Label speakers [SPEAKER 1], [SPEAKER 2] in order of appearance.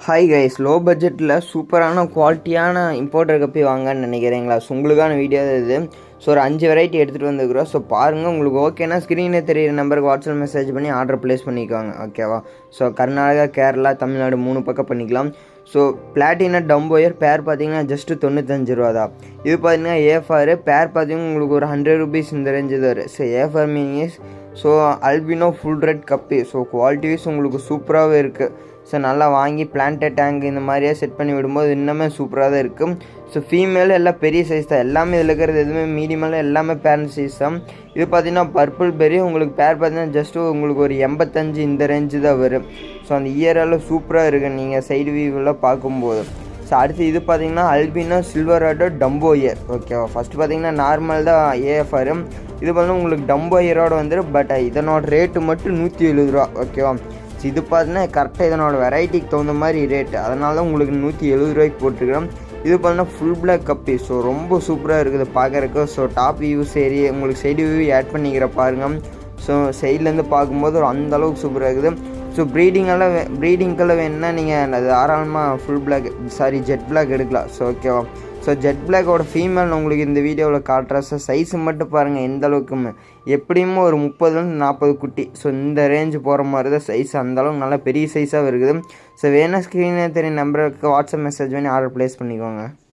[SPEAKER 1] Hi guys, low பட்ஜெட்டில் சூப்பரான குவாலிட்டியான இம்போர்ட்டர் கப்பி வாங்கன்னு நினைக்கிறீங்களா? ஸோ உங்களுக்கான வீடியோ இது. ஸோ ஒரு 5 வெரைட்டி எடுத்துகிட்டு வந்துருக்குறோம். ஸோ பாருங்கள், உங்களுக்கு ஓகேனா ஸ்க்ரீனில் தெரியிற நம்பருக்கு வாட்ஸ்அப் மெசேஜ் பண்ணி ஆர்டர் ப்ளேஸ் பண்ணிக்குவாங்க, ஓகேவா? ஸோ கர்நாடகா, கேரளா, தமிழ்நாடு 3 பக்கம் பண்ணிக்கலாம். ஸோ பிளாட்டினா டம்போயர் பேர் பார்த்தீங்கன்னா ஜஸ்ட்டு 95 ரூபா தான். இது பார்த்தீங்கன்னா ஏஃபார் பேர் பார்த்தீங்கன்னா உங்களுக்கு ஒரு 100 ருபீஸ் இந்த ரேஞ்சு தான் வரும். ஸோ ஏஃபார் meaning so albino full red guppy. So quality wise உங்களுக்கு சூப்பராகவே இருக்குது. ஸோ நல்லா வாங்கி பிளான்டட் டேங்க் இந்த மாதிரியே செட் பண்ணி விடும்போது இன்னுமே சூப்பராக தான் இருக்கும். ஸோ ஃபீமேல் எல்லாம் பெரிய சைஸ் தான். எல்லாமே இதில் இருக்கிறது எதுவுமே மீடியமெல்லாம் எல்லாமே பேரண்ட் சைஸ் தான். இது பார்த்தீங்கன்னா பர்பிள் பெரி உங்களுக்கு பேர் பார்த்தீங்கன்னா ஜஸ்ட்டு உங்களுக்கு ஒரு 85 இந்த ரேஞ்சு தான் வரும். ஸோ அந்த இயரெல்லாம் சூப்பராக இருக்குது நீங்கள் சைடு வியூவெல்லாம் பார்க்கும்போது. ஸோ அடுத்து இது பார்த்தீங்கன்னா அல்பினோ சில்வராடோ டம்போ இயர், ஓகேவா? ஃபஸ்ட்டு பார்த்தீங்கன்னா நார்மல் தான் ஏஎஃப்ஆர். இது பார்த்தீங்கன்னா உங்களுக்கு டம்போ இயரோட வந்துடும். பட் இதனோட ரேட்டு மட்டும் 170 ரூபா, ஓகேவா? ஸோ இது பார்த்தீங்கன்னா கரெக்டாக இதனோட வெரைட்டிக்கு தகுந்த மாதிரி ரேட்டு, அதனால தான் உங்களுக்கு 170 ரூபாய்க்கு போட்டிருக்கிறோம். இது பார்த்தீங்கன்னா ஃபுல் பிளாக் கப்பி. ஸோ ரொம்ப சூப்பராக இருக்குது பார்க்குறக்கு. ஸோ டாப் வியூ சரி, உங்களுக்கு சைடு வியூ ஆட் பண்ணிக்கிற பாருங்கள். ஸோ சைட்லேருந்து பார்க்கும்போது ஒரு அந்தளவுக்கு சூப்பராக இருக்குது. ஸோ ப்ரீடிங்கெல்லாம் வேணுன்னா நீங்கள் அது தாராளமாக ஃபுல் பிளாக் ஜெட் பிளாக் எடுக்கலாம். ஸோ ஓகேவா? ஸோ ஜெட் பிளாக்கோட ஃபீமேல் உங்களுக்கு இந்த வீடியோவில் காட்டுறேன். ஸோ சைஸு மட்டும் பாருங்கள் எந்த அளவுக்குமே, எப்படியும் ஒரு 30லேருந்து 40 குட்டி. ஸோ இந்த ரேஞ்சு போகிற மாதிரி தான் சைஸ், அந்தளவுக்கு நல்லா பெரிய சைஸாக இருக்குது. ஸோ வேணா ஸ்க்ரீனில் தெரிய நம்பருக்கு வாட்ஸ்அப் மெசேஜ் பண்ணி ஆர்டர் ப்ளேஸ் பண்ணிக்கோங்க.